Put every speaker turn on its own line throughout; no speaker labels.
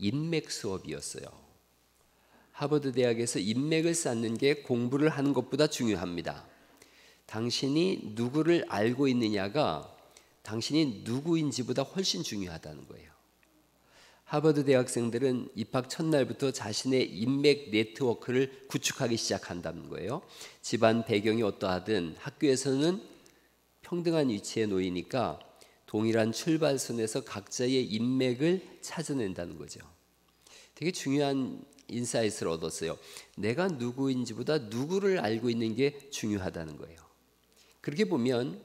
인맥 수업이었어요. 하버드 대학에서 인맥을 쌓는 게 공부를 하는 것보다 중요합니다. 당신이 누구를 알고 있느냐가 당신이 누구인지보다 훨씬 중요하다는 거예요. 하버드 대학생들은 입학 첫날부터 자신의 인맥 네트워크를 구축하기 시작한다는 거예요. 집안 배경이 어떠하든 학교에서는 평등한 위치에 놓이니까 동일한 출발선에서 각자의 인맥을 찾아낸다는 거죠. 되게 중요한 인사이트를 얻었어요. 내가 누구인지보다 누구를 알고 있는 게 중요하다는 거예요. 그렇게 보면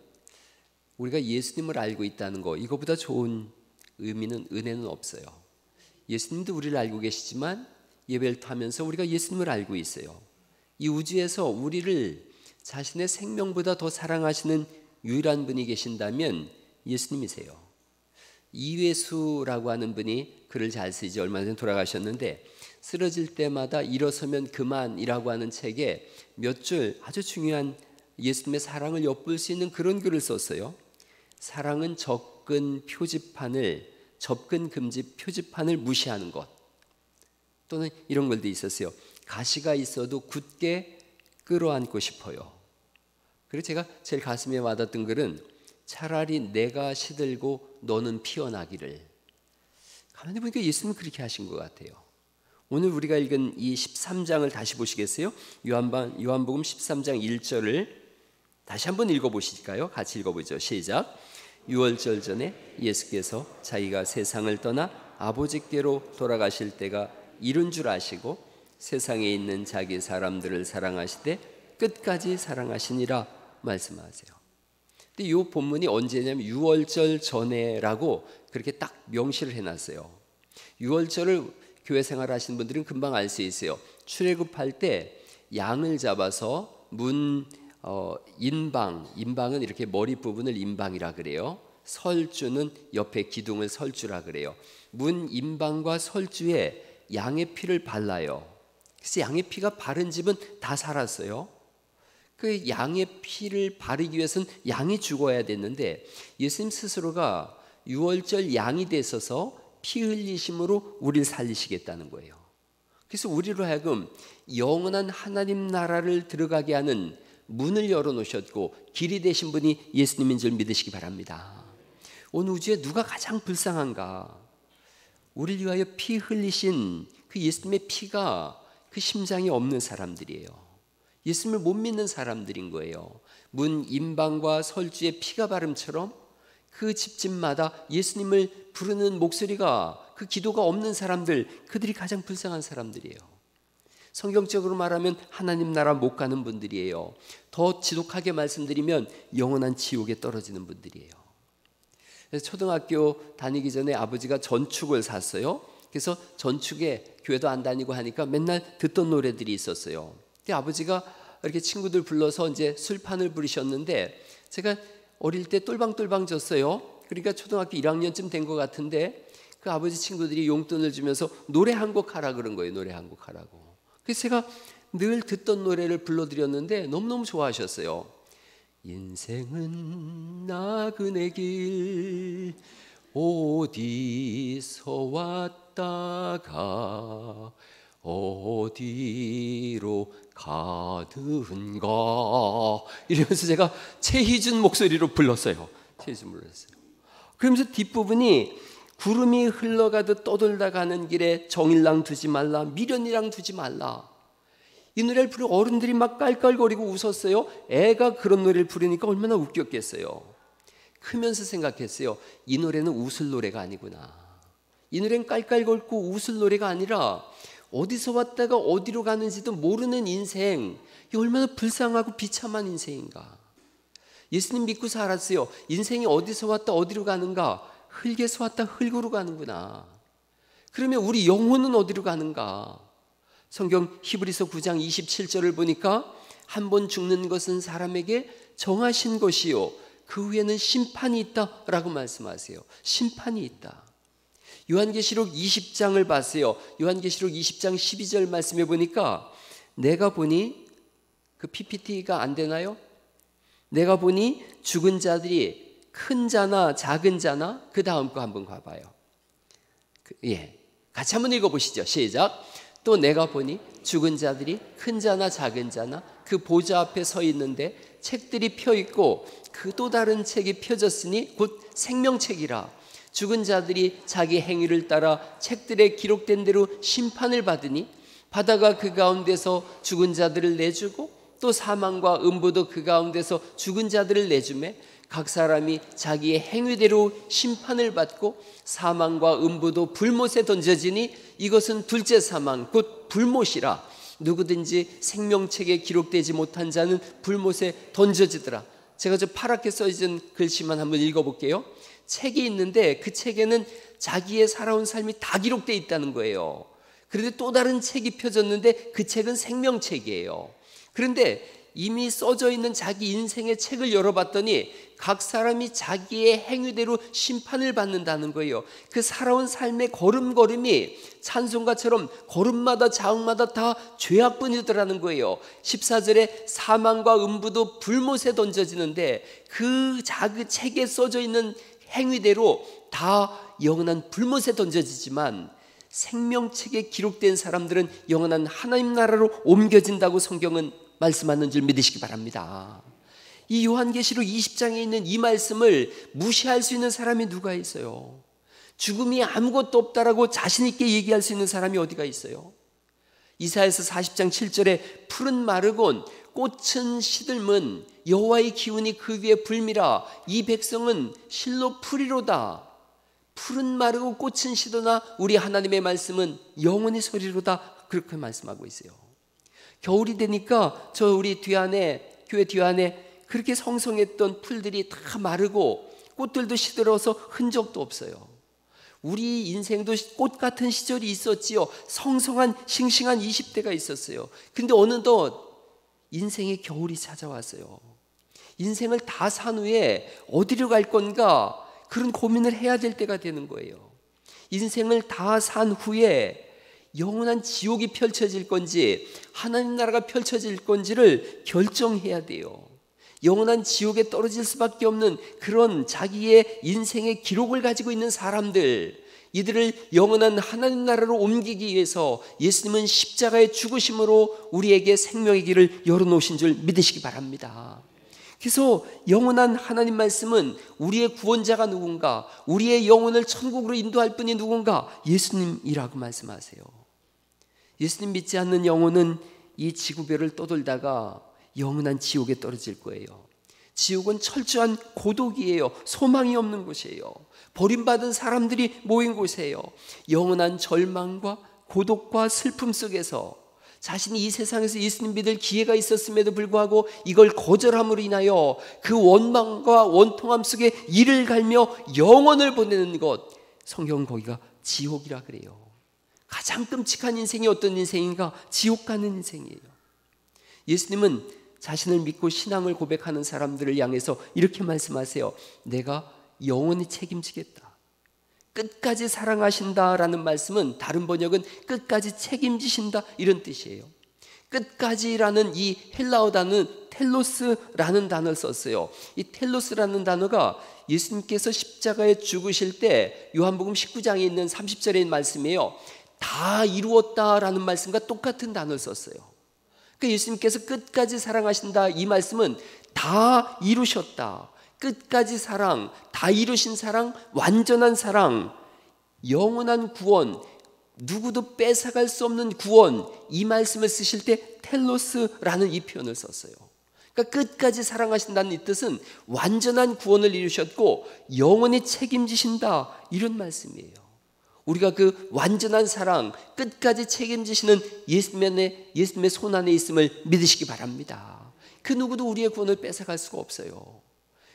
우리가 예수님을 알고 있다는 거, 이거보다 좋은 은혜는 없어요. 예수님도 우리를 알고 계시지만 예배를 하면서 우리가 예수님을 알고 있어요. 이 우주에서 우리를 자신의 생명보다 더 사랑하시는 유일한 분이 계신다면 예수님이세요. 이회수라고 하는 분이 글을 잘 쓰지 얼마 전에 돌아가셨는데, 쓰러질 때마다 일어서면 그만이라고 하는 책에 몇 줄 아주 중요한 예수님의 사랑을 엿볼 수 있는 그런 글을 썼어요. 사랑은 접근 금지 표지판을 무시하는 것. 또는 이런 글도 있었어요. 가시가 있어도 굳게 끌어안고 싶어요. 그래서 제가 제일 가슴에 와닿던 글은 차라리 내가 시들고 너는 피어나기를. 가만히 보니까 예수님은 그렇게 하신 것 같아요. 오늘 우리가 읽은 이 13장을 다시 보시겠어요? 요한복음 13장 1절을 다시 한번 읽어보실까요? 같이 읽어보죠. 시작. 유월절 전에 예수께서 자기가 세상을 떠나 아버지께로 돌아가실 때가 이른 줄 아시고 세상에 있는 자기 사람들을 사랑하시되 끝까지 사랑하시니라 말씀하세요. 근데 이 본문이 언제냐면 유월절 전에라고 그렇게 딱 명시를 해놨어요. 유월절을 교회 생활하시는 분들은 금방 알 수 있어요. 출애굽할 때 양을 잡아서 인방은 이렇게 머리 부분을 인방이라 그래요. 설주는 옆에 기둥을 설주라 그래요. 문 인방과 설주에 양의 피를 발라요. 그래서 양의 피가 바른 집은 다 살았어요. 그 양의 피를 바르기 위해서는 양이 죽어야 됐는데 예수님 스스로가 유월절 양이 되셔서 피 흘리심으로 우리를 살리시겠다는 거예요. 그래서 우리로 하여금 영원한 하나님 나라를 들어가게 하는 문을 열어놓으셨고 길이 되신 분이 예수님인 줄 믿으시기 바랍니다. 온 우주에 누가 가장 불쌍한가? 우리를 위하여 피 흘리신 그 예수님의 피가 그 심장이 없는 사람들이에요. 예수님을 못 믿는 사람들인 거예요. 문 인방과 설주의 피가 바름처럼 그 집집마다 예수님을 부르는 목소리가, 그 기도가 없는 사람들, 그들이 가장 불쌍한 사람들이에요. 성경적으로 말하면 하나님 나라 못 가는 분들이에요. 더 지독하게 말씀드리면 영원한 지옥에 떨어지는 분들이에요. 그래서 초등학교 다니기 전에 아버지가 전축을 샀어요. 그래서 전축에 교회도 안 다니고 하니까 맨날 듣던 노래들이 있었어요. 근데 아버지가 이렇게 친구들 불러서 이제 술판을 부르셨는데 제가 어릴 때 똘방똘방 졌어요. 그러니까 초등학교 1학년쯤 된 것 같은데 그 아버지 친구들이 용돈을 주면서 노래 한 곡 하라 그런 거예요. 노래 한 곡 하라고. 그래서 제가 늘 듣던 노래를 불러드렸는데 너무너무 좋아하셨어요. 인생은 나그네 길 어디서 왔다가 어디로 가든가 이러면서 제가 최희준 목소리로 불렀어요. 최희준 불렀어요. 그러면서 뒷부분이 구름이 흘러가듯 떠돌다 가는 길에 정일랑 두지 말라 미련이랑 두지 말라. 이 노래를 부르고 어른들이 막 깔깔거리고 웃었어요. 애가 그런 노래를 부르니까 얼마나 웃겼겠어요. 크면서 생각했어요. 이 노래는 웃을 노래가 아니구나. 이 노래는 깔깔거리고 웃을 노래가 아니라 어디서 왔다가 어디로 가는지도 모르는 인생, 이 얼마나 불쌍하고 비참한 인생인가. 예수님 믿고 살았어요. 인생이 어디서 왔다 어디로 가는가? 흙에서 왔다 흙으로 가는구나. 그러면 우리 영혼은 어디로 가는가? 성경 히브리서 9장 27절을 보니까 한 번 죽는 것은 사람에게 정하신 것이요 그 후에는 심판이 있다라고 말씀하세요. 심판이 있다. 요한계시록 20장을 봤어요. 요한계시록 20장 12절 말씀해 보니까 내가 보니 그 PPT가 안 되나요? 내가 보니 죽은 자들이 큰 자나 작은 자나 그 다음 거 한번 가봐요. 같이 한번 읽어보시죠. 시작. 또 내가 보니 죽은 자들이 큰 자나 작은 자나 그 보좌 앞에 서 있는데 책들이 펴 있고 그 또 다른 책이 펴졌으니 곧 생명책이라. 죽은 자들이 자기 행위를 따라 책들에 기록된 대로 심판을 받으니 바다가 그 가운데서 죽은 자들을 내주고 또 사망과 음부도 그 가운데서 죽은 자들을 내주매 각 사람이 자기의 행위대로 심판을 받고 사망과 음부도 불못에 던져지니 이것은 둘째 사망 곧 불못이라. 누구든지 생명책에 기록되지 못한 자는 불못에 던져지더라. 제가 저 파랗게 써진 글씨만 한번 읽어볼게요. 책이 있는데 그 책에는 자기의 살아온 삶이 다 기록되어 있다는 거예요. 그런데 또 다른 책이 펴졌는데 그 책은 생명책이에요. 그런데 이미 써져 있는 자기 인생의 책을 열어봤더니 각 사람이 자기의 행위대로 심판을 받는다는 거예요. 그 살아온 삶의 걸음걸음이 찬송가처럼 걸음마다 자음마다 다 죄악뿐이더라는 거예요. 14절에 사망과 음부도 불못에 던져지는데 그 책에 써져 있는 행위대로 다 영원한 불못에 던져지지만 생명책에 기록된 사람들은 영원한 하나님 나라로 옮겨진다고 성경은 말씀하는 줄 믿으시기 바랍니다. 이 요한계시록 20장에 있는 이 말씀을 무시할 수 있는 사람이 누가 있어요? 죽음이 아무것도 없다라고 자신 있게 얘기할 수 있는 사람이 어디가 있어요? 이사야서 40장 7절에 푸른 마르곤 꽃은 시들문 여호와의 기운이 그 위에 불미라. 이 백성은 실로 풀이로다. 푸른 마르고 꽃은 시도나 우리 하나님의 말씀은 영원히 소리로다. 그렇게 말씀하고 있어요. 겨울이 되니까 저 우리 뒤안에 교회 뒤안에 그렇게 성성했던 풀들이 다 마르고 꽃들도 시들어서 흔적도 없어요. 우리 인생도 꽃 같은 시절이 있었지요. 성성한 싱싱한 20대가 있었어요. 근데 어느덧 인생의 겨울이 찾아왔어요. 인생을 다 산 후에 어디로 갈 건가 그런 고민을 해야 될 때가 되는 거예요. 인생을 다 산 후에 영원한 지옥이 펼쳐질 건지 하나님 나라가 펼쳐질 건지를 결정해야 돼요. 영원한 지옥에 떨어질 수밖에 없는 그런 자기의 인생의 기록을 가지고 있는 사람들, 이들을 영원한 하나님 나라로 옮기기 위해서 예수님은 십자가의 죽으심으로 우리에게 생명의 길을 열어놓으신 줄 믿으시기 바랍니다. 그래서 영원한 하나님 말씀은 우리의 구원자가 누군가, 우리의 영혼을 천국으로 인도할 분이 누군가, 예수님이라고 말씀하세요. 예수님 믿지 않는 영혼은 이 지구별을 떠돌다가 영원한 지옥에 떨어질 거예요. 지옥은 철저한 고독이에요. 소망이 없는 곳이에요. 버림받은 사람들이 모인 곳이에요. 영원한 절망과 고독과 슬픔 속에서 자신이 이 세상에서 예수님 믿을 기회가 있었음에도 불구하고 이걸 거절함으로 인하여 그 원망과 원통함 속에 이를 갈며 영원을 보내는 것, 성경은 거기가 지옥이라 그래요. 가장 끔찍한 인생이 어떤 인생인가? 지옥 가는 인생이에요. 예수님은 자신을 믿고 신앙을 고백하는 사람들을 향해서 이렇게 말씀하세요. 내가 영원히 책임지겠다. 끝까지 사랑하신다라는 말씀은 다른 번역은 끝까지 책임지신다 이런 뜻이에요. 끝까지라는 이 헬라어 단어는 텔로스라는 단어를 썼어요. 이 텔로스라는 단어가 예수님께서 십자가에 죽으실 때 요한복음 19장에 있는 30절에 있는 말씀이에요. 다 이루었다라는 말씀과 똑같은 단어를 썼어요. 그러니까 예수님께서 끝까지 사랑하신다 이 말씀은 다 이루셨다. 끝까지 사랑, 다 이루신 사랑, 완전한 사랑, 영원한 구원, 누구도 뺏어갈 수 없는 구원, 이 말씀을 쓰실 때 텔로스라는 이 표현을 썼어요. 그러니까 끝까지 사랑하신다는 이 뜻은 완전한 구원을 이루셨고 영원히 책임지신다 이런 말씀이에요. 우리가 그 완전한 사랑, 끝까지 책임지시는 예수님의 손 안에 있음을 믿으시기 바랍니다. 그 누구도 우리의 구원을 뺏어갈 수가 없어요.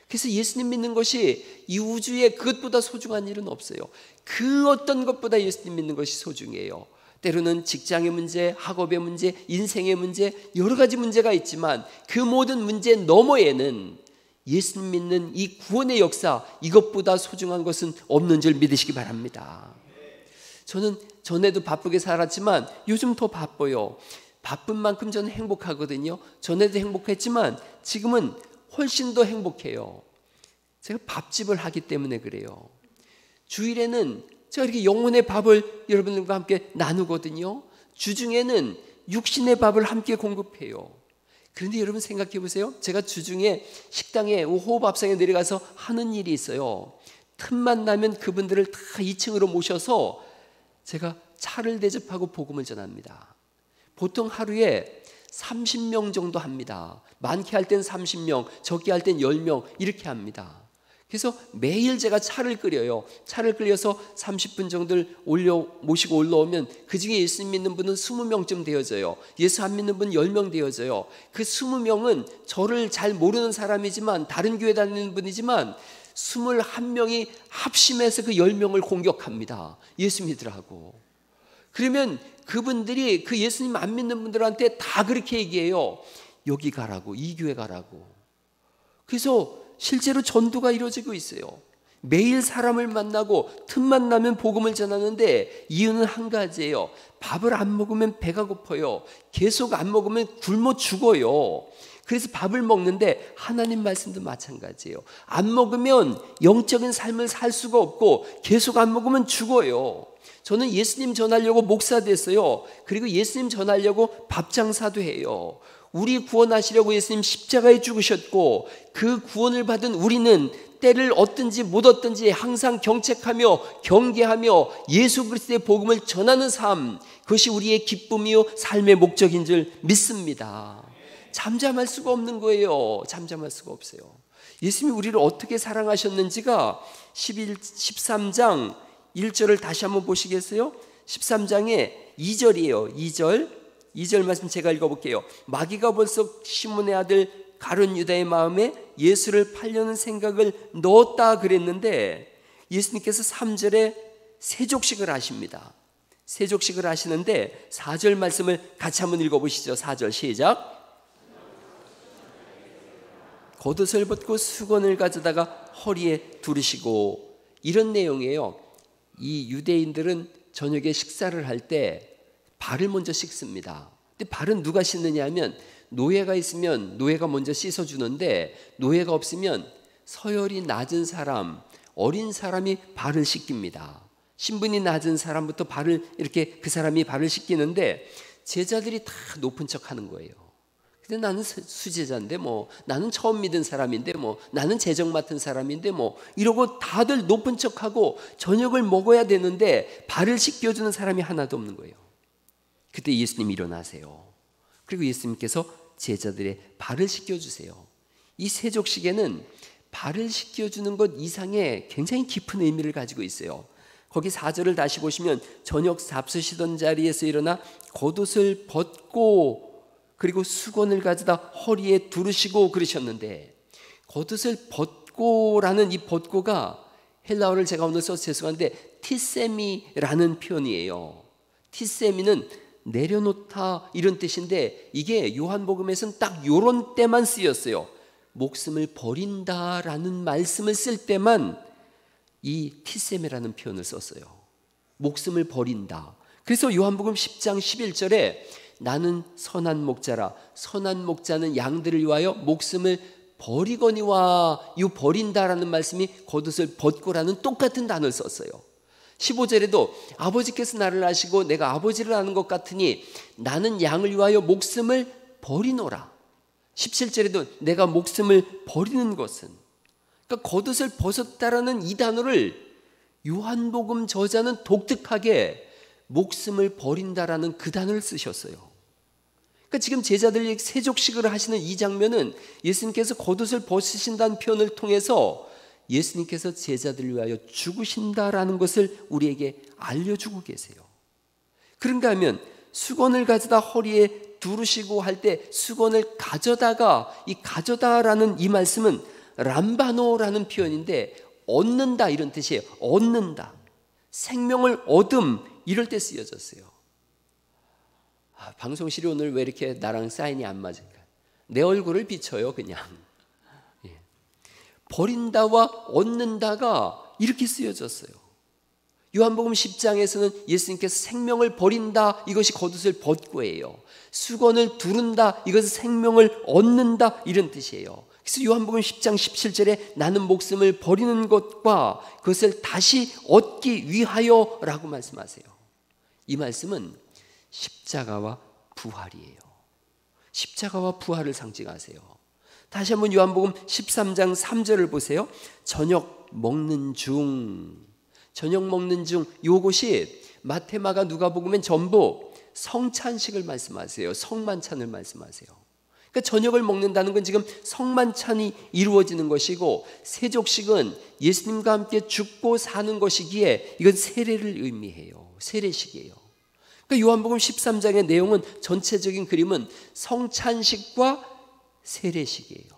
그래서 예수님 믿는 것이 이 우주에 그것보다 소중한 일은 없어요. 그 어떤 것보다 예수님 믿는 것이 소중해요. 때로는 직장의 문제, 학업의 문제, 인생의 문제, 여러 가지 문제가 있지만 그 모든 문제 너머에는 예수님 믿는 이 구원의 역사, 이것보다 소중한 것은 없는 줄 믿으시기 바랍니다. 저는 전에도 바쁘게 살았지만 요즘 더 바빠요. 바쁜 만큼 저는 행복하거든요. 전에도 행복했지만 지금은 훨씬 더 행복해요. 제가 밥집을 하기 때문에 그래요. 주일에는 제가 이렇게 영혼의 밥을 여러분들과 함께 나누거든요. 주중에는 육신의 밥을 함께 공급해요. 그런데 여러분 생각해 보세요. 제가 주중에 식당에 호흡밥상에 내려가서 하는 일이 있어요. 틈만 나면 그분들을 다 2층으로 모셔서 제가 차를 대접하고 복음을 전합니다. 보통 하루에 30명 정도 합니다. 많게 할 땐 30명, 적게 할 땐 10명 이렇게 합니다. 그래서 매일 제가 차를 끓여요. 차를 끓여서 30분 정도를 모시고 올라오면 그중에 예수 믿는 분은 20명쯤 되어져요. 예수 안 믿는 분은 10명 되어져요. 그 20명은 저를 잘 모르는 사람이지만 다른 교회 다니는 분이지만 21명이 합심해서 그 10명을 공격합니다. 예수 믿으라고. 그러면 그분들이 그 예수님 안 믿는 분들한테 다 그렇게 얘기해요. 여기 가라고, 이 교회 가라고. 그래서 실제로 전도가 이루어지고 있어요. 매일 사람을 만나고 틈만 나면 복음을 전하는데 이유는 한 가지예요. 밥을 안 먹으면 배가 고파요. 계속 안 먹으면 굶어 죽어요. 그래서 밥을 먹는데 하나님 말씀도 마찬가지예요. 안 먹으면 영적인 삶을 살 수가 없고 계속 안 먹으면 죽어요. 저는 예수님 전하려고 목사 됐어요. 그리고 예수님 전하려고 밥장사도 해요. 우리 구원하시려고 예수님 십자가에 죽으셨고 그 구원을 받은 우리는 때를 얻든지 못 얻든지 항상 경책하며 경계하며 예수 그리스도의 복음을 전하는 삶, 그것이 우리의 기쁨이요 삶의 목적인 줄 믿습니다. 잠잠할 수가 없는 거예요. 잠잠할 수가 없어요. 예수님이 우리를 어떻게 사랑하셨는지가 13장 1절을 다시 한번 보시겠어요? 13장의 2절이에요. 2절 말씀 제가 읽어볼게요. 마귀가 벌써 시몬의 아들 가룟 유다의 마음에 예수를 팔려는 생각을 넣었다 그랬는데 예수님께서 3절에 세족식을 하십니다. 세족식을 하시는데 4절 말씀을 같이 한번 읽어보시죠. 4절 시작. 겉옷을 벗고 수건을 가져다가 허리에 두르시고, 이런 내용이에요. 이 유대인들은 저녁에 식사를 할 때 발을 먼저 씻습니다. 근데 발은 누가 씻느냐 하면 노예가 있으면 노예가 먼저 씻어주는데 노예가 없으면 서열이 낮은 사람, 어린 사람이 발을 씻깁니다. 신분이 낮은 사람부터 발을 이렇게 그 사람이 발을 씻기는데 제자들이 다 높은 척 하는 거예요. 근데 나는 수제자인데 뭐, 나는 처음 믿은 사람인데 뭐, 나는 재정 맡은 사람인데 뭐, 이러고 다들 높은 척하고 저녁을 먹어야 되는데 발을 씻겨주는 사람이 하나도 없는 거예요. 그때 예수님이 일어나세요. 그리고 예수님께서 제자들의 발을 씻겨주세요. 이 세족식에는 발을 씻겨주는 것 이상의 굉장히 깊은 의미를 가지고 있어요. 거기 4절을 다시 보시면 저녁 잡수시던 자리에서 일어나 겉옷을 벗고 그리고 수건을 가져다 허리에 두르시고 그러셨는데, 겉옷을 벗고라는 이 벗고가 헬라어를 제가 오늘 써서 죄송한데 티세미라는 표현이에요. 티세미는 내려놓다 이런 뜻인데 이게 요한복음에서는 딱 요런 때만 쓰였어요. 목숨을 버린다라는 말씀을 쓸 때만 이 티세메라는 표현을 썼어요. 목숨을 버린다. 그래서 요한복음 10장 11절에 나는 선한 목자라, 선한 목자는 양들을 위하여 목숨을 버리거니와, 이 버린다라는 말씀이 겉옷을 벗고라는 똑같은 단어를 썼어요. 15절에도 아버지께서 나를 아시고 내가 아버지를 아는 것 같으니 나는 양을 위하여 목숨을 버리노라. 17절에도 내가 목숨을 버리는 것은, 그러니까 겉옷을 벗었다라는 이 단어를 요한복음 저자는 독특하게 목숨을 버린다라는 그 단어를 쓰셨어요. 그러니까 지금 제자들이 세족식을 하시는 이 장면은 예수님께서 겉옷을 벗으신다는 표현을 통해서 예수님께서 제자들을 위하여 죽으신다라는 것을 우리에게 알려주고 계세요. 그런가 하면 수건을 가져다 허리에 두르시고 할 때 수건을 가져다가, 이 가져다라는 이 말씀은 람바노라는 표현인데 얻는다 이런 뜻이에요. 얻는다, 생명을 얻음 이럴 때 쓰여졌어요. 방송실이 오늘 왜 이렇게 나랑 사인이 안 맞을까? 내 얼굴을 비춰요 그냥. 버린다와 얻는다가 이렇게 쓰여졌어요. 요한복음 10장에서는 예수님께서 생명을 버린다, 이것이 겉옷을 벗고예요. 수건을 두른다, 이것은 생명을 얻는다 이런 뜻이에요. 그래서 요한복음 10장 17절에 나는 목숨을 버리는 것과 그것을 다시 얻기 위하여라고 말씀하세요. 이 말씀은 십자가와 부활이에요. 십자가와 부활을 상징하세요. 다시 한번 요한복음 13장 3절을 보세요. 저녁 먹는 중 요것이 마태, 마가, 누가복음엔 전부 성찬식을 말씀하세요. 성만찬을 말씀하세요. 그러니까 저녁을 먹는다는 건 지금 성만찬이 이루어지는 것이고, 세족식은 예수님과 함께 죽고 사는 것이기에 이건 세례를 의미해요. 세례식이에요. 그러니까 요한복음 13장의 내용은, 전체적인 그림은 성찬식과 세례식이에요.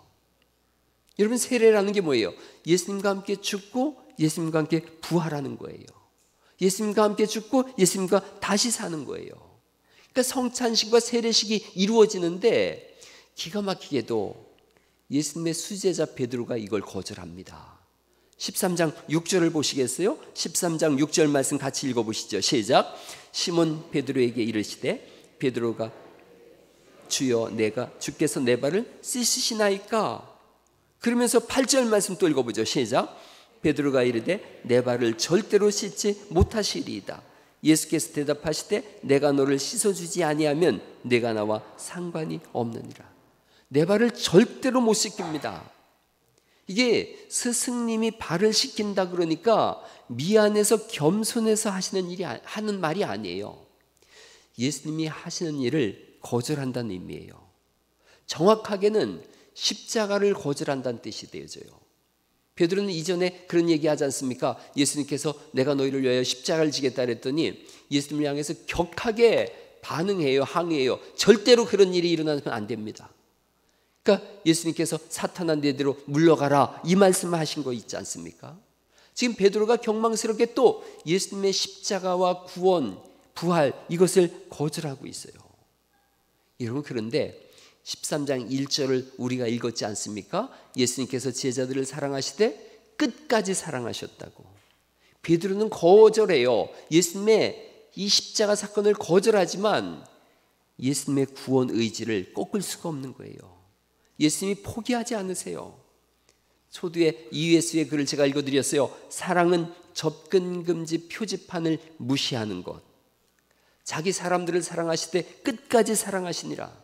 여러분, 세례라는 게 뭐예요? 예수님과 함께 죽고 예수님과 함께 부활하는 거예요. 예수님과 함께 죽고 예수님과 다시 사는 거예요. 그러니까 성찬식과 세례식이 이루어지는데, 기가 막히게도 예수님의 수제자 베드로가 이걸 거절합니다. 13장 6절을 보시겠어요? 13장 6절 말씀 같이 읽어보시죠. 시작. 시몬 베드로에게 이르시되 베드로가 주여 주께서 내 발을 씻으시나이까? 그러면서 8절 말씀 또 읽어보죠. 시작. 베드로가 이르되 내 발을 절대로 씻지 못하시리이다. 예수께서 대답하시되 내가 너를 씻어주지 아니하면 내가 나와 상관이 없느니라. 내 발을 절대로 못 씻깁니다. 이게 스승님이 발을 씻긴다 그러니까 미안해서 겸손해서 하는 말이 아니에요. 예수님이 하시는 일을 거절한다는 의미예요. 정확하게는 십자가를 거절한다는 뜻이 되어져요. 베드로는 이전에 그런 얘기 하지 않습니까? 예수님께서 내가 너희를 위하여 십자가를 지겠다 그랬더니 예수님을 향해서 격하게 반응해요. 항의해요. 절대로 그런 일이 일어나면 안 됩니다. 그러니까 예수님께서 사탄아 너희로 물러가라, 이 말씀을 하신 거 있지 않습니까? 지금 베드로가 경망스럽게 또 예수님의 십자가와 구원, 부활, 이것을 거절하고 있어요. 여러분, 그런데 13장 1절을 우리가 읽었지 않습니까? 예수님께서 제자들을 사랑하시되 끝까지 사랑하셨다고. 베드로는 거절해요. 예수님의 이 십자가 사건을 거절하지만 예수님의 구원 의지를 꺾을 수가 없는 거예요. 예수님이 포기하지 않으세요. 초두에 ESV의 글을 제가 읽어드렸어요. 사랑은 접근 금지 표지판을 무시하는 것. 자기 사람들을 사랑하실 때 끝까지 사랑하시니라.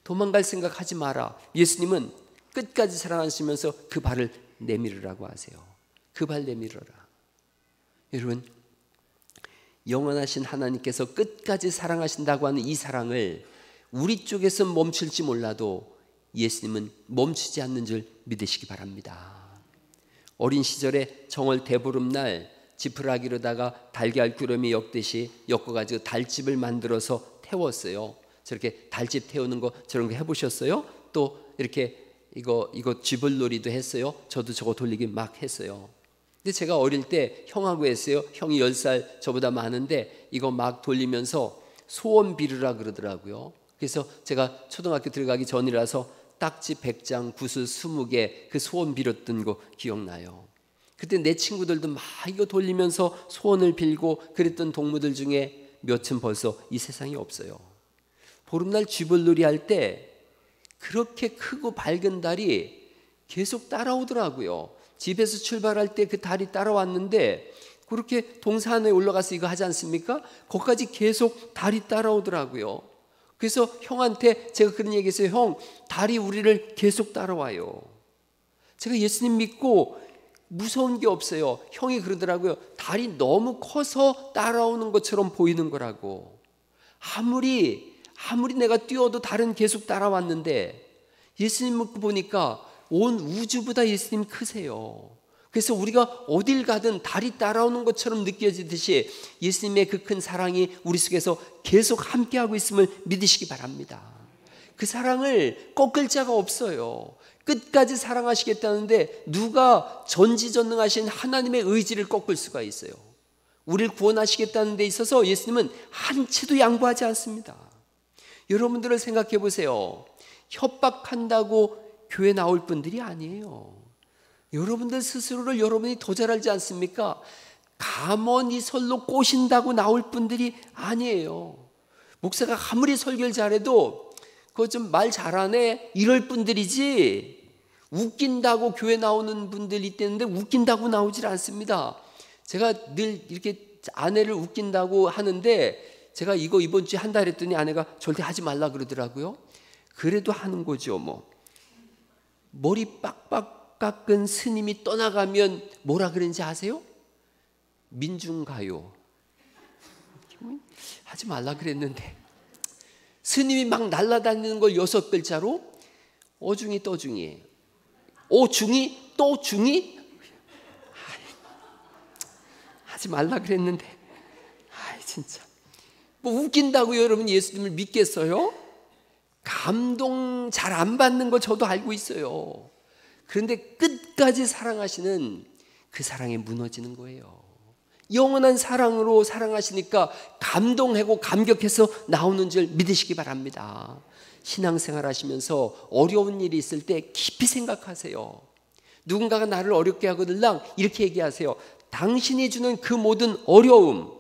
도망갈 생각하지 마라. 예수님은 끝까지 사랑하시면서 그 발을 내밀으라고 하세요. 그 발 내밀어라. 여러분, 영원하신 하나님께서 끝까지 사랑하신다고 하는 이 사랑을 우리 쪽에서 멈출지 몰라도 예수님은 멈추지 않는 줄 믿으시기 바랍니다. 어린 시절에 정월 대보름날 지푸라기로다가 달걀 구름이 엮어가지고 달집을 만들어서 태웠어요. 저렇게 달집 태우는 거, 저런 거 해보셨어요? 또 이렇게 이거 쥐불놀이도 했어요. 저도 저거 돌리기 막 했어요. 근데 제가 어릴 때 형하고 했어요. 형이 10살 저보다 많은데 이거 막 돌리면서 소원 비르라 그러더라고요. 그래서 제가 초등학교 들어가기 전이라서 딱지 100장, 구슬 20개 그 소원 빌었던 거 기억나요. 그때 내 친구들도 막 이거 돌리면서 소원을 빌고 그랬던 동무들 중에 몇은 벌써 이 세상에 없어요. 보름날 쥐불놀이 할 때 그렇게 크고 밝은 달이 계속 따라오더라고요. 집에서 출발할 때 그 달이 따라왔는데 그렇게 동산에 올라가서 이거 하지 않습니까? 거기까지 계속 달이 따라오더라고요. 그래서 형한테 제가 그런 얘기했어요. 형, 달이 우리를 계속 따라와요. 제가 예수님 믿고 무서운 게 없어요. 형이 그러더라고요. 달이 너무 커서 따라오는 것처럼 보이는 거라고. 아무리 내가 뛰어도 달은 계속 따라왔는데 예수님 믿고 보니까 온 우주보다 예수님 크세요. 그래서 우리가 어딜 가든 달이 따라오는 것처럼 느껴지듯이 예수님의 그 큰 사랑이 우리 속에서 계속 함께하고 있음을 믿으시기 바랍니다. 그 사랑을 꺾을 자가 없어요. 끝까지 사랑하시겠다는데 누가 전지전능하신 하나님의 의지를 꺾을 수가 있어요. 우리를 구원하시겠다는 데 있어서 예수님은 한치도 양보하지 않습니다. 여러분들을 생각해 보세요. 협박한다고 교회 나올 분들이 아니에요. 여러분들 스스로를 여러분이 더 잘 알지 않습니까? 감언이 설로 꼬신다고 나올 분들이 아니에요. 목사가 아무리 설교를 잘해도 그거 좀 말 잘하네 이럴 분들이지, 웃긴다고 교회 나오는 분들이 있대는데 웃긴다고 나오질 않습니다. 제가 늘 이렇게 아내를 웃긴다고 하는데 제가 이거 이번 주에 한다 그랬더니 아내가 절대 하지 말라 그러더라고요. 그래도 하는 거죠. 뭐 머리 빡빡 깎은 스님이 떠나가면 뭐라 그랬는지 아세요? 민중가요. 하지 말라 그랬는데 스님이 막 날아다니는 걸 6글자로 어중이 떠중이에요. 오중이 또중이 하지 말라 그랬는데 진짜 뭐 웃긴다고 여러분 예수님을 믿겠어요? 감동 잘 안 받는 거 저도 알고 있어요. 그런데 끝까지 사랑하시는 그 사랑에 무너지는 거예요. 영원한 사랑으로 사랑하시니까 감동하고 감격해서 나오는 줄 믿으시기 바랍니다. 신앙생활 하시면서 어려운 일이 있을 때 깊이 생각하세요. 누군가가 나를 어렵게 하거들랑 이렇게 얘기하세요. 당신이 주는 그 모든 어려움,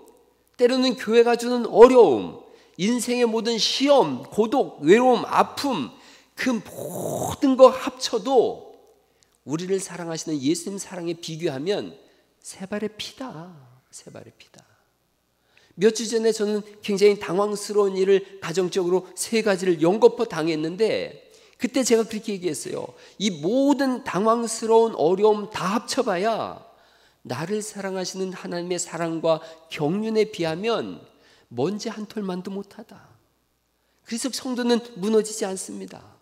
때로는 교회가 주는 어려움, 인생의 모든 시험, 고독, 외로움, 아픔, 그 모든 거 합쳐도 우리를 사랑하시는 예수님 사랑에 비교하면 세 발의 피다. 세 발의 피다. 몇 주 전에 저는 굉장히 당황스러운 일을 가정적으로 3가지를 연거푸 당했는데 그때 제가 그렇게 얘기했어요. 이 모든 당황스러운 어려움 다 합쳐봐야 나를 사랑하시는 하나님의 사랑과 경륜에 비하면 먼지 한 톨만도 못하다. 그래서 성도는 무너지지 않습니다.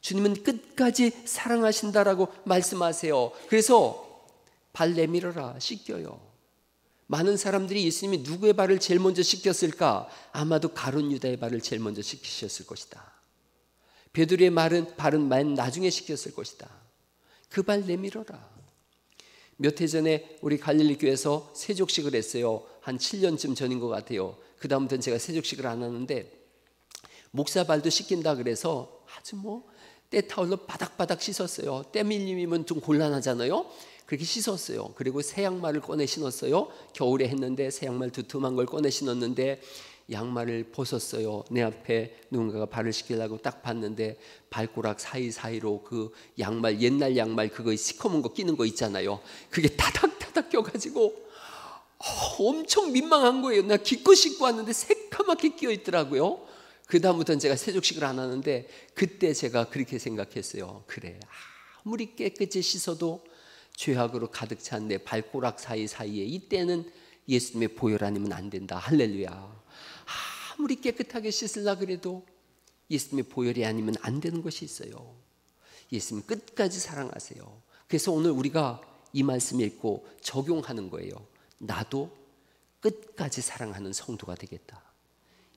주님은 끝까지 사랑하신다라고 말씀하세요. 그래서 발 내밀어라, 씻겨요. 많은 사람들이 예수님이 누구의 발을 제일 먼저 씻겼을까? 아마도 가룟 유다의 발을 제일 먼저 씻기셨을 것이다. 베드로의 발은 맨 나중에 씻겼을 것이다. 그 발 내밀어라. 몇 해 전에 우리 갈릴리 교회에서 세족식을 했어요. 한 7년쯤 전인 것 같아요. 그 다음부터는 제가 세족식을 안 하는데 목사 발도 씻긴다 그래서 아주 때타올로 바닥바닥 씻었어요. 때 밀림이면 좀 곤란하잖아요. 그렇게 씻었어요. 그리고 새 양말을 꺼내 신었어요. 겨울에 했는데 새 양말 두툼한 걸 꺼내 신었는데 양말을 벗었어요. 내 앞에 누군가가 발을 씻기려고 딱 봤는데 발가락 사이사이로 그 양말, 옛날 양말 그거 시커먼 거 끼는 거 있잖아요. 그게 타닥타닥 껴가지고 엄청 민망한 거예요. 나 기껏 씻고 왔는데 새까맣게 끼어 있더라고요. 그 다음부터는 제가 세족식을 안 하는데 그때 제가 그렇게 생각했어요. 그래, 아무리 깨끗이 씻어도 죄악으로 가득 찬 내 발가락 사이사이에 이때는 예수님의 보혈 아니면 안 된다. 할렐루야. 아무리 깨끗하게 씻으려 그래도 예수님의 보혈이 아니면 안 되는 것이 있어요. 예수님 끝까지 사랑하세요. 그래서 오늘 우리가 이 말씀 읽고 적용하는 거예요. 나도 끝까지 사랑하는 성도가 되겠다.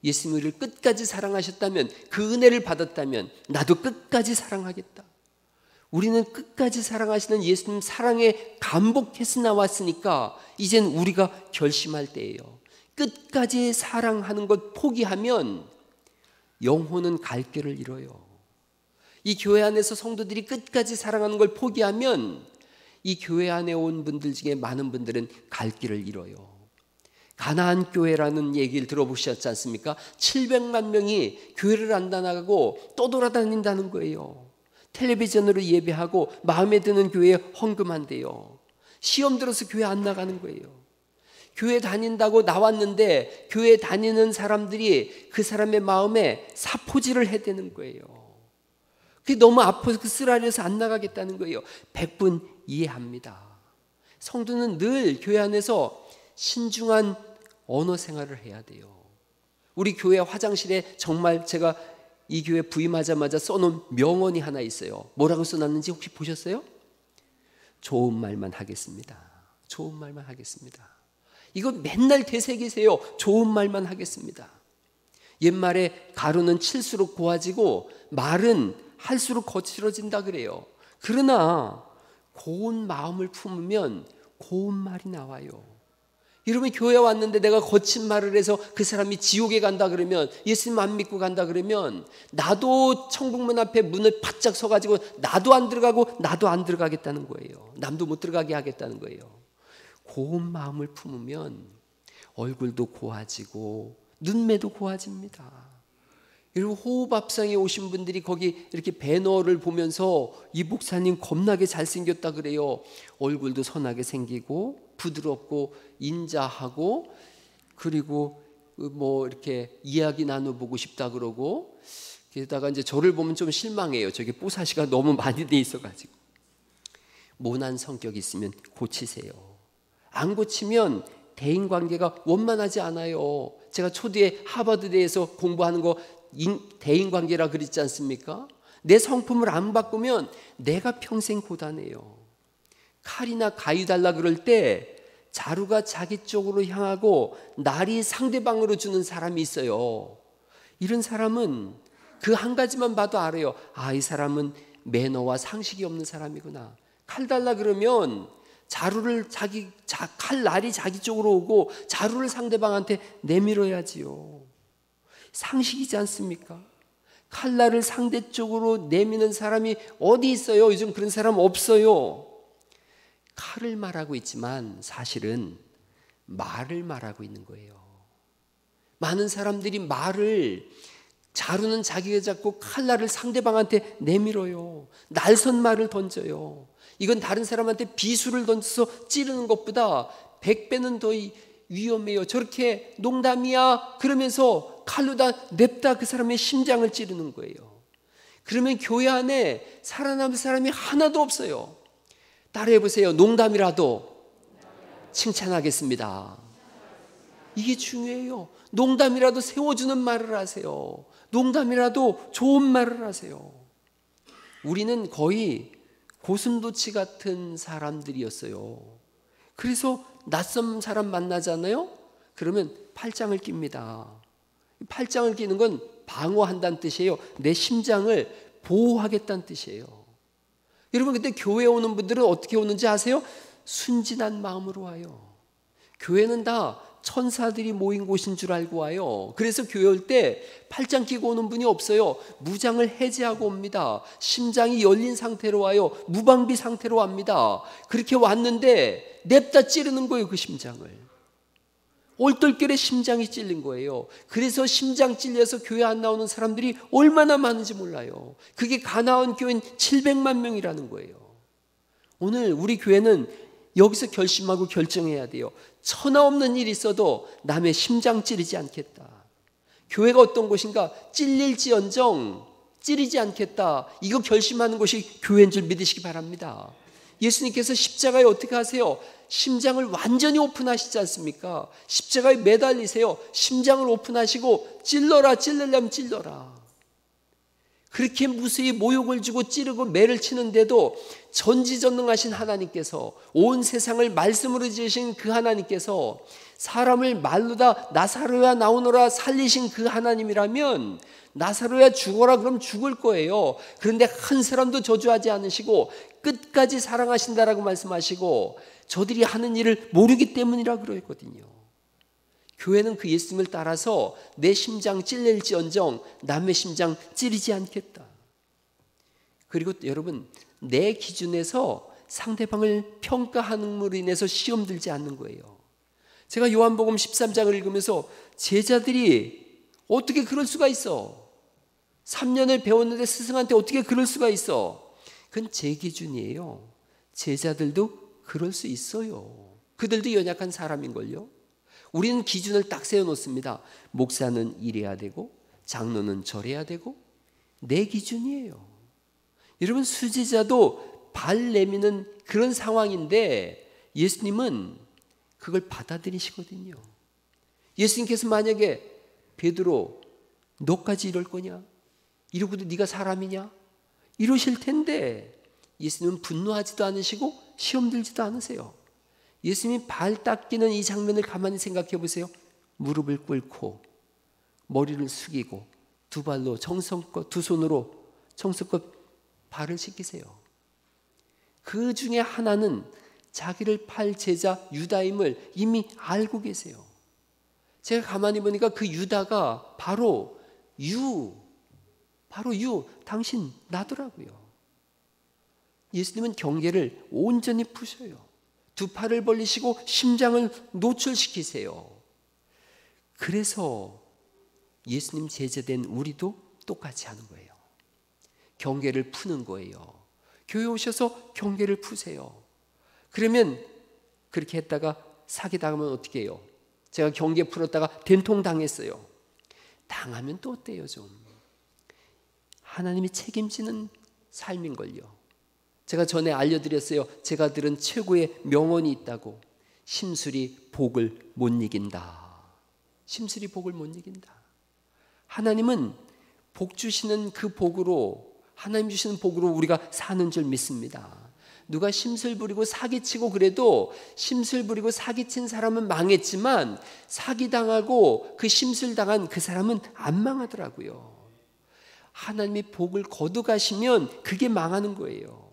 예수님 우리를 끝까지 사랑하셨다면, 그 은혜를 받았다면 나도 끝까지 사랑하겠다. 우리는 끝까지 사랑하시는 예수님 사랑에 감복해서 나왔으니까 이젠 우리가 결심할 때예요. 끝까지 사랑하는 것 포기하면 영혼은 갈 길을 잃어요. 이 교회 안에서 성도들이 끝까지 사랑하는 걸 포기하면 이 교회 안에 온 분들 중에 많은 분들은 갈 길을 잃어요. 가나안 교회라는 얘기를 들어보셨지 않습니까? 700만 명이 교회를 안 다나가고 떠돌아다닌다는 거예요. 텔레비전으로 예배하고 마음에 드는 교회에 헌금한대요. 시험 들어서 교회 안 나가는 거예요. 교회 다닌다고 나왔는데 교회 다니는 사람들이 그 사람의 마음에 사포질을 해대는 거예요. 그게 너무 아파서 쓰라려서 안 나가겠다는 거예요. 100분 이해합니다. 성도는 늘 교회 안에서 신중한 언어 생활을 해야 돼요. 우리 교회 화장실에 정말 제가 이 교회 부임하자마자 써놓은 명언이 하나 있어요. 뭐라고 써놨는지 혹시 보셨어요? 좋은 말만 하겠습니다. 좋은 말만 하겠습니다. 이거 맨날 되새기세요. 좋은 말만 하겠습니다. 옛말에 가루는 칠수록 고와지고 말은 할수록 거칠어진다 그래요. 그러나 고운 마음을 품으면 고운 말이 나와요. 여러분 교회 왔는데 내가 거친 말을 해서 그 사람이 지옥에 간다 그러면, 예수님 안 믿고 간다 그러면 나도 천국문 앞에 문을 바짝 서가지고 나도 안 들어가고 나도 안 들어가겠다는 거예요. 남도 못 들어가게 하겠다는 거예요. 고운 마음을 품으면 얼굴도 고와지고 눈매도 고와집니다. 그리고 호흡합상에 오신 분들이 거기 이렇게 배너를 보면서 이 목사님 겁나게 잘생겼다 그래요. 얼굴도 선하게 생기고 부드럽고 인자하고 그리고 뭐 이렇게 이야기 나눠보고 싶다 그러고, 게다가 이제 저를 보면 좀 실망해요. 저게 뽀사시가 너무 많이 돼 있어가지고. 모난 성격이 있으면 고치세요. 안 고치면 대인관계가 원만하지 않아요. 제가 초대에 하버드대에서 공부하는 거 대인관계라 그랬지 않습니까? 내 성품을 안 바꾸면 내가 평생 고단해요. 칼이나 가위 달라 그럴 때 자루가 자기 쪽으로 향하고 날이 상대방으로 주는 사람이 있어요. 이런 사람은 그 한 가지만 봐도 알아요. 아, 이 사람은 매너와 상식이 없는 사람이구나. 칼 달라 그러면 자루를 칼 날이 자기 쪽으로 오고 자루를 상대방한테 내밀어야지요. 상식이지 않습니까? 칼날을 상대 쪽으로 내미는 사람이 어디 있어요? 요즘 그런 사람 없어요. 칼을 말하고 있지만 사실은 말을 말하고 있는 거예요. 많은 사람들이 자루는 자기가 잡고 칼날을 상대방한테 내밀어요. 날선 말을 던져요. 이건 다른 사람한테 비수를 던져서 찌르는 것보다 100배는 더 위험해요. 저렇게 농담이야 그러면서 칼로다 냅다 그 사람의 심장을 찌르는 거예요. 그러면 교회 안에 살아남을 사람이 하나도 없어요. 따라해 보세요. 농담이라도 칭찬하겠습니다. 이게 중요해요. 농담이라도 세워주는 말을 하세요. 농담이라도 좋은 말을 하세요. 우리는 거의 고슴도치 같은 사람들이었어요. 그래서 낯선 사람 만나잖아요. 그러면 팔짱을 낍니다. 팔짱을 끼는 건 방어한다는 뜻이에요. 내 심장을 보호하겠다는 뜻이에요. 여러분, 그때 교회에 오는 분들은 어떻게 오는지 아세요? 순진한 마음으로 와요. 교회는 다 천사들이 모인 곳인 줄 알고 와요. 그래서 교회 올 때 팔짱 끼고 오는 분이 없어요. 무장을 해제하고 옵니다. 심장이 열린 상태로 와요. 무방비 상태로 옵니다. 그렇게 왔는데 냅다 찌르는 거예요. 그 심장을. 올떨결에 심장이 찔린 거예요. 그래서 심장 찔려서 교회 안 나오는 사람들이 얼마나 많은지 몰라요. 그게 가나안 교회는 700만 명이라는 거예요. 오늘 우리 교회는 여기서 결심하고 결정해야 돼요. 천하 없는 일이 있어도 남의 심장 찌르지 않겠다. 교회가 어떤 곳인가? 찔릴지언정 찌르지 않겠다. 이거 결심하는 것이 교회인 줄 믿으시기 바랍니다. 예수님께서 십자가에 어떻게 하세요? 심장을 완전히 오픈하시지 않습니까? 십자가에 매달리세요. 심장을 오픈하시고 찔러라면 찔러라. 그렇게 무수히 모욕을 주고 찌르고 매를 치는데도 전지전능하신 하나님께서, 온 세상을 말씀으로 지으신 그 하나님께서 사람을 말로다 나사로야 나오너라 살리신 그 하나님이라면 나사로야 죽어라 그럼 죽을 거예요. 그런데 한 사람도 저주하지 않으시고 끝까지 사랑하신다라고 말씀하시고 저들이 하는 일을 모르기 때문이라 그러거든요. 교회는 그 예수님을 따라서 내 심장 찔릴지언정 남의 심장 찌르지 않겠다. 그리고 여러분, 내 기준에서 상대방을 평가하는 로 인해서 시험 들지 않는 거예요. 제가 요한복음 13장을 읽으면서 제자들이 어떻게 그럴 수가 있어? 3년을 배웠는데 스승한테 어떻게 그럴 수가 있어? 그건 제 기준이에요. 제자들도 그럴 수 있어요. 그들도 연약한 사람인걸요. 우리는 기준을 딱 세워놓습니다. 목사는 이래야 되고 장로는 저래야 되고 내 기준이에요. 여러분, 수제자도 발 내미는 그런 상황인데 예수님은 그걸 받아들이시거든요. 예수님께서 만약에 베드로 너까지 이럴 거냐? 이러고도 네가 사람이냐? 이러실 텐데 예수님은 분노하지도 않으시고 시험 들지도 않으세요. 예수님이 발 닦이는 이 장면을 가만히 생각해 보세요. 무릎을 꿇고 머리를 숙이고 두 발로 정성껏 두 손으로 정성껏 발을 씻기세요. 그 중에 하나는 자기를 팔 제자 유다임을 이미 알고 계세요. 제가 가만히 보니까 그 유다가 바로 당신 나더라고요. 예수님은 경계를 온전히 푸셔요. 두 팔을 벌리시고 심장을 노출시키세요. 그래서 예수님 제자된 우리도 똑같이 하는 거예요. 경계를 푸는 거예요. 교회 오셔서 경계를 푸세요. 그러면 그렇게 했다가 사기당하면 어떻게 해요? 제가 경계 풀었다가 된통 당했어요. 당하면 또 어때요 좀? 하나님이 책임지는 삶인걸요. 제가 전에 알려드렸어요. 제가 들은 최고의 명언이 있다고. 심술이 복을 못 이긴다. 심술이 복을 못 이긴다. 하나님은 복 주시는 그 복으로, 하나님 주시는 복으로 우리가 사는 줄 믿습니다. 누가 심술 부리고 사기치고 그래도 심술 부리고 사기친 사람은 망했지만 사기당하고 그 심술 당한 그 사람은 안 망하더라고요. 하나님이 복을 거두가시면 그게 망하는 거예요.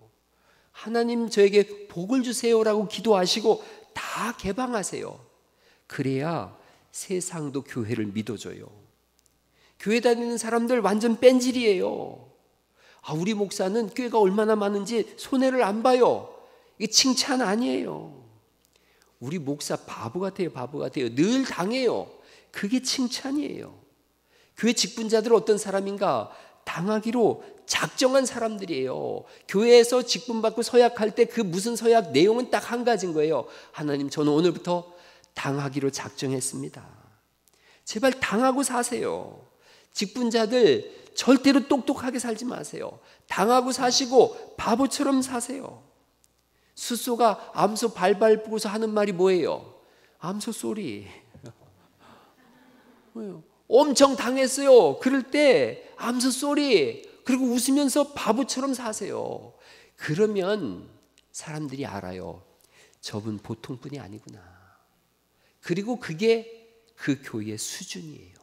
하나님 저에게 복을 주세요라고 기도하시고 다 개방하세요. 그래야 세상도 교회를 믿어줘요. 교회 다니는 사람들 완전 뺀질이에요. 우리 목사는 교회가 얼마나 많은지 손해를 안 봐요. 이게 칭찬 아니에요. 우리 목사 바보 같아요. 바보 같아요. 늘 당해요. 그게 칭찬이에요. 교회 직분자들 어떤 사람인가? 당하기로 작정한 사람들이에요. 교회에서 직분 받고 서약할 때 그 무슨 서약 내용은 딱 한 가지인 거예요. 하나님, 저는 오늘부터 당하기로 작정했습니다. 제발 당하고 사세요. 직분자들 절대로 똑똑하게 살지 마세요. 당하고 사시고 바보처럼 사세요. 숫소가 암소 발발 보고서 하는 말이 뭐예요? 암소 쏘리. 뭐예요? 엄청 당했어요. 그럴 때 암소 쏘리. 그리고 웃으면서 바보처럼 사세요. 그러면 사람들이 알아요. 저분 보통 분이 아니구나. 그리고 그게 그 교회의 수준이에요.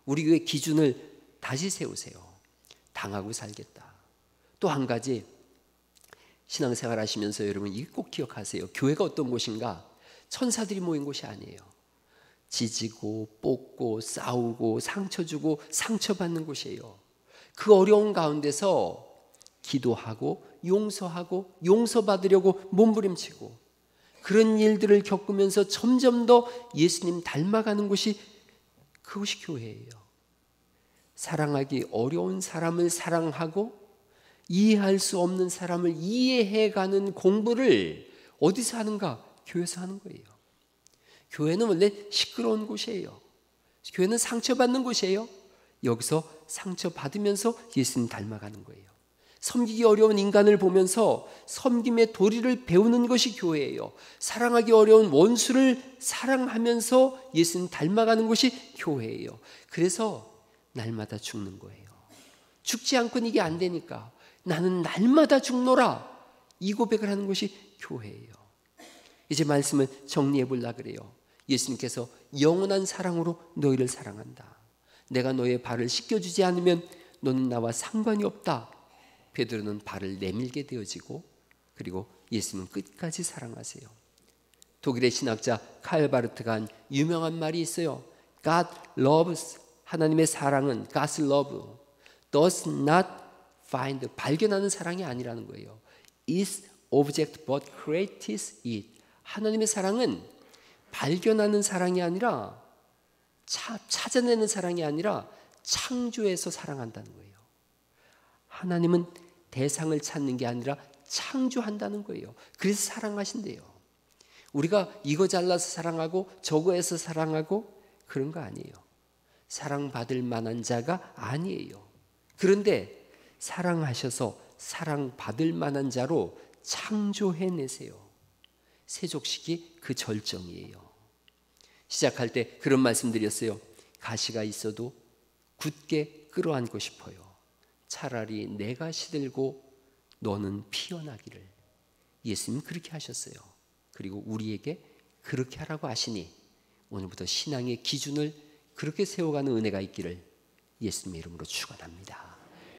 우리 교회 기준을 다시 세우세요. 당하고 살겠다. 또 한 가지, 신앙생활 하시면서 여러분 이거 꼭 기억하세요. 교회가 어떤 곳인가? 천사들이 모인 곳이 아니에요. 지지고 뽑고 싸우고 상처 주고 상처받는 곳이에요. 그 어려운 가운데서 기도하고 용서하고 용서받으려고 몸부림치고 그런 일들을 겪으면서 점점 더 예수님 닮아가는 곳이, 그곳이 교회예요. 사랑하기 어려운 사람을 사랑하고 이해할 수 없는 사람을 이해해가는 공부를 어디서 하는가? 교회에서 하는 거예요. 교회는 원래 시끄러운 곳이에요. 교회는 상처받는 곳이에요. 여기서 상처받으면서 예수님 닮아가는 거예요. 섬기기 어려운 인간을 보면서 섬김의 도리를 배우는 것이 교회예요. 사랑하기 어려운 원수를 사랑하면서 예수님 닮아가는 것이 교회예요. 그래서 날마다 죽는 거예요. 죽지 않고는 이게 안 되니까 나는 날마다 죽노라, 이 고백을 하는 것이 교회예요. 이제 말씀을 정리해 보려고 그래요. 예수님께서 영원한 사랑으로 너희를 사랑한다. 내가 너의 발을 씻겨주지 않으면 너는 나와 상관이 없다. 베드로는 발을 내밀게 되어지고, 그리고 예수님은 끝까지 사랑하세요. 독일의 신학자 칼 바르트가 한 유명한 말이 있어요. God loves, 하나님의 사랑은 God's love does not find, 발견하는 사랑이 아니라는 거예요. Is object but creates it. 하나님의 사랑은 발견하는 사랑이 아니라 찾아내는 사랑이 아니라 창조해서 사랑한다는 거예요. 하나님은 대상을 찾는 게 아니라 창조한다는 거예요. 그래서 사랑하신대요. 우리가 이거 잘라서 사랑하고 저거 해서 사랑하고 그런 거 아니에요. 사랑받을 만한 자가 아니에요. 그런데 사랑하셔서 사랑받을 만한 자로 창조해내세요. 세족식이 그 절정이에요. 시작할 때 그런 말씀드렸어요. 가시가 있어도 굳게 끌어안고 싶어요. 차라리 내가 시들고 너는 피어나기를. 예수님 그렇게 하셨어요. 그리고 우리에게 그렇게 하라고 하시니 오늘부터 신앙의 기준을 그렇게 세워가는 은혜가 있기를 예수님의 이름으로 축원합니다.